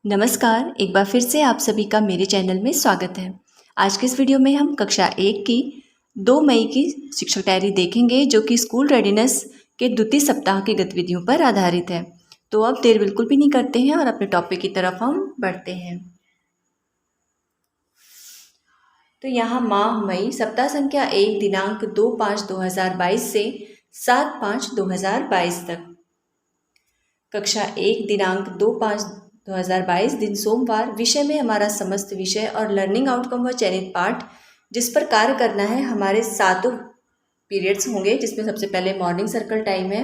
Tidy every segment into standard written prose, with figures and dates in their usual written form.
नमस्कार, एक बार फिर से आप सभी का मेरे चैनल में स्वागत है। आज के इस वीडियो में हम कक्षा 1 की 2 मई की शिक्षक डायरी देखेंगे जो कि स्कूल रेडीनेस के द्वितीय सप्ताह की गतिविधियों पर आधारित है। तो अब देर बिल्कुल भी नहीं करते हैं और अपने टॉपिक की तरफ हम बढ़ते हैं। तो यहाँ माह मई सप्ताह संख्या 1 दिनांक 2/5/2022 से 7/5/2022 तक। कक्षा 1 दिनांक 2/5/2022 दिन सोमवार। विषय में हमारा समस्त विषय और लर्निंग आउटकम व चयनित पाठ जिस पर कार्य करना है। हमारे 7 पीरियड्स होंगे जिसमें सबसे पहले मॉर्निंग सर्कल टाइम है,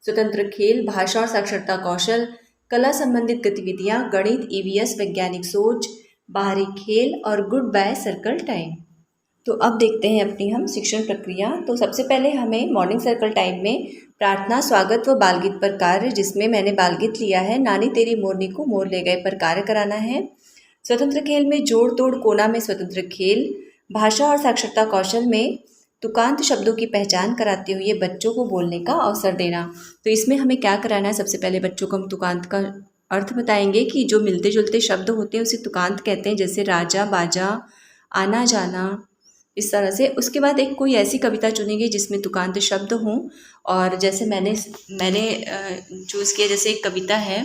स्वतंत्र खेल, भाषा और साक्षरता कौशल, कला संबंधित गतिविधियां, गणित, ईवीएस, वैज्ञानिक सोच, बाहरी खेल और गुड बाय सर्कल टाइम। तो अब देखते हैं अपनी हम शिक्षण प्रक्रिया। तो सबसे पहले हमें मॉर्निंग सर्कल टाइम में प्रार्थना, स्वागत व बालगीत पर कार्य, जिसमें मैंने बालगीत लिया है नानी तेरी मोरनी को मोर ले गए पर कार्य कराना है। स्वतंत्र खेल में जोड़ तोड़ कोना में स्वतंत्र खेल, भाषा और साक्षरता कौशल में तुकांत शब्दों की पहचान कराते हुए बच्चों को बोलने का अवसर देना। तो इसमें हमें क्या कराना है, सबसे पहले बच्चों को हम तुकांत का अर्थ बताएंगे कि जो मिलते जुलते शब्द होते हैं उसे तुकांत कहते हैं, जैसे राजा, बाजा, आना जाना, इस तरह से। उसके बाद एक कोई ऐसी कविता चुनेंगे जिसमें तुकांत शब्द हों। और जैसे मैंने चूज़ किया, जैसे एक कविता है,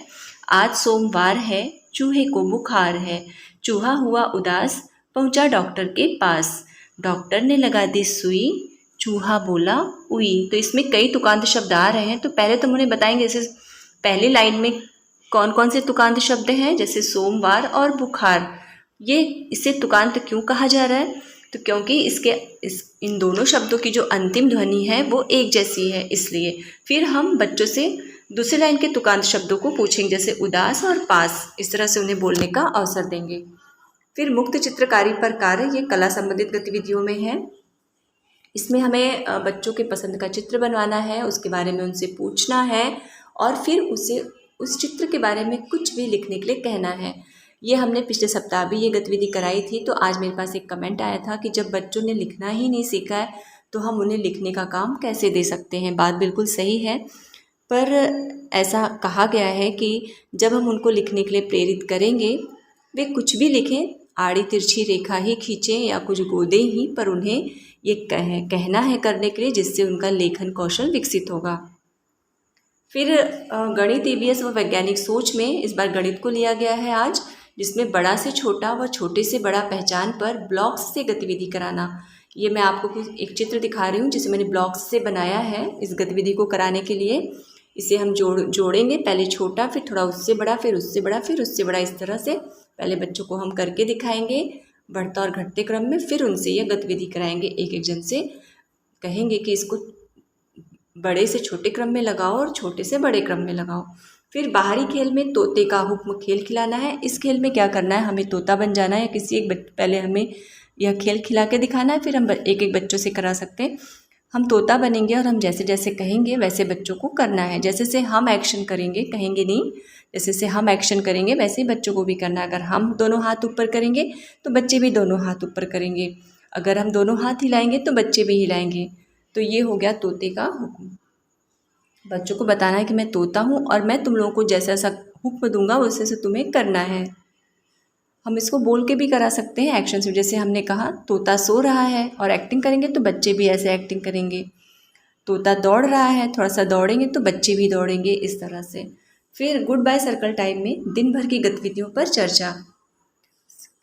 आज सोमवार है, चूहे को बुखार है, चूहा हुआ उदास, पहुंचा डॉक्टर के पास, डॉक्टर ने लगा दी सुई, चूहा बोला उई। तो इसमें कई तुकांत शब्द आ रहे हैं। तो पहले तो उन्हें बताएंगे, जैसे पहली लाइन में कौन कौन से तुकांत शब्द हैं, जैसे सोमवार और बुखार। ये इसे तुकांत क्यों कहा जा रहा है, तो क्योंकि इन दोनों शब्दों की जो अंतिम ध्वनि है वो एक जैसी है, इसलिए। फिर हम बच्चों से दूसरी लाइन के तुकांत शब्दों को पूछेंगे, जैसे उदास और पास, इस तरह से उन्हें बोलने का अवसर देंगे। फिर मुक्त चित्रकारी पर कार्य, ये कला संबंधित गतिविधियों में है। इसमें हमें बच्चों के पसंद का चित्र बनवाना है, उसके बारे में उनसे पूछना है और फिर उसे उस चित्र के बारे में कुछ भी लिखने के लिए कहना है। ये हमने पिछले सप्ताह भी ये गतिविधि कराई थी। तो आज मेरे पास एक कमेंट आया था कि जब बच्चों ने लिखना ही नहीं सीखा है तो हम उन्हें लिखने का काम कैसे दे सकते हैं। बात बिल्कुल सही है, पर ऐसा कहा गया है कि जब हम उनको लिखने के लिए प्रेरित करेंगे, वे कुछ भी लिखें, आड़ी तिरछी रेखा ही खींचें या कुछ गोदें ही, पर उन्हें ये कहना है करने के लिए, जिससे उनका लेखन कौशल विकसित होगा। फिर गणित, ईवीएस व वैज्ञानिक सोच में इस बार गणित को लिया गया है आज, जिसमें बड़ा से छोटा व छोटे से बड़ा पहचान पर ब्लॉक्स से गतिविधि कराना। ये मैं आपको कुछ एक चित्र दिखा रही हूँ जिसे मैंने ब्लॉक्स से बनाया है इस गतिविधि को कराने के लिए। इसे हम जोड़ेंगे, पहले छोटा, फिर थोड़ा उससे बड़ा, फिर उससे बड़ा, फिर उससे बड़ा, इस तरह से पहले बच्चों को हम करके दिखाएंगे बढ़ता और घटते क्रम में। फिर उनसे यह गतिविधि कराएंगे, एक एक जन से कहेंगे कि इसको बड़े से छोटे क्रम में लगाओ और छोटे से बड़े क्रम में लगाओ। फिर बाहरी खेल में तोते का हुक्म खेल खिलाना है। इस खेल में क्या करना है, हमें तोता बन जाना है, किसी एक पहले हमें यह खेल खिला के दिखाना है, फिर हम एक एक बच्चों से करा सकते हैं। हम तोता बनेंगे और हम जैसे जैसे कहेंगे वैसे बच्चों को करना है। जैसे से हम एक्शन करेंगे, कहेंगे नहीं, जैसे से हम एक्शन करेंगे वैसे ही बच्चों को भी करना है। अगर हम दोनों हाथ ऊपर करेंगे तो बच्चे भी दोनों हाथ ऊपर करेंगे, अगर हम दोनों हाथ हिलाएंगे तो बच्चे भी हिलाएंगे। तो ये हो गया तोते का हुक्म। बच्चों को बताना है कि मैं तोता हूँ और मैं तुम लोगों को जैसा जैसा हुक्म दूंगा वैसे से तुम्हें करना है। हम इसको बोल के भी करा सकते हैं एक्शन से, जैसे हमने कहा तोता सो रहा है और एक्टिंग करेंगे तो बच्चे भी ऐसे एक्टिंग करेंगे। तोता दौड़ रहा है, थोड़ा सा दौड़ेंगे तो बच्चे भी दौड़ेंगे, इस तरह से। फिर गुड बाय सर्कल टाइम में दिन भर की गतिविधियों पर चर्चा।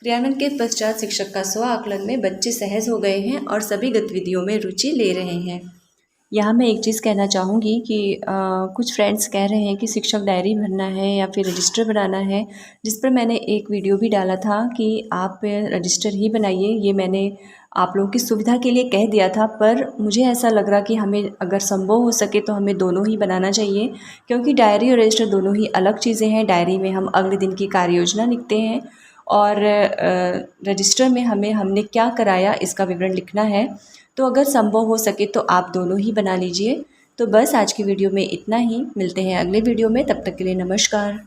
क्रियान्वयन के पश्चात शिक्षक का स्व आकलन में बच्चे सहज हो गए हैं और सभी गतिविधियों में रुचि ले रहे हैं। यहाँ मैं एक चीज़ कहना चाहूँगी कि कुछ फ्रेंड्स कह रहे हैं कि शिक्षक डायरी भरना है या फिर रजिस्टर बनाना है, जिस पर मैंने एक वीडियो भी डाला था कि आप रजिस्टर ही बनाइए। ये मैंने आप लोगों की सुविधा के लिए कह दिया था, पर मुझे ऐसा लग रहा कि हमें अगर संभव हो सके तो हमें दोनों ही बनाना चाहिए, क्योंकि डायरी और रजिस्टर दोनों ही अलग चीज़ें हैं। डायरी में हम अगले दिन की कार्य योजना लिखते हैं और रजिस्टर में हमने क्या कराया इसका विवरण लिखना है। तो अगर संभव हो सके तो आप दोनों ही बना लीजिए। तो बस आज की वीडियो में इतना ही, मिलते हैं अगले वीडियो में, तब तक के लिए नमस्कार।